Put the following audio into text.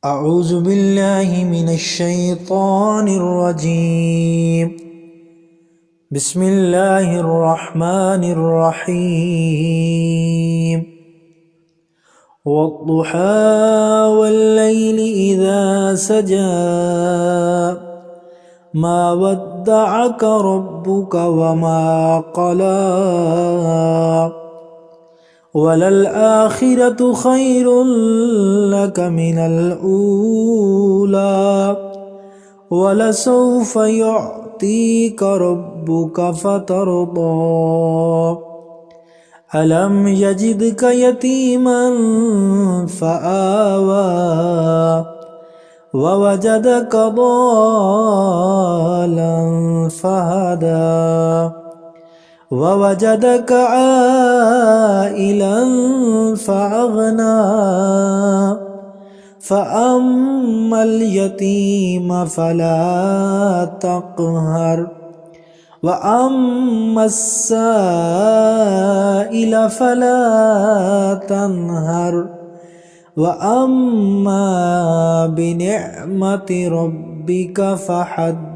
أعوذ بالله من الشيطان الرجيم. بسم الله الرحمن الرحيم. والضحى والليل إذا سجى ما ودعك ربك وما قلى وللآخرة خير لك من الأولى ولسوف يعطيك ربك فترضى ألم يجدك يتيما فآوى ووجدك ضالا فهدى ووجدك عائلا فأغنى فأما اليتيم فلا تقهر وأما السائل فلا تنهر وأما بنعمة ربك فحدث.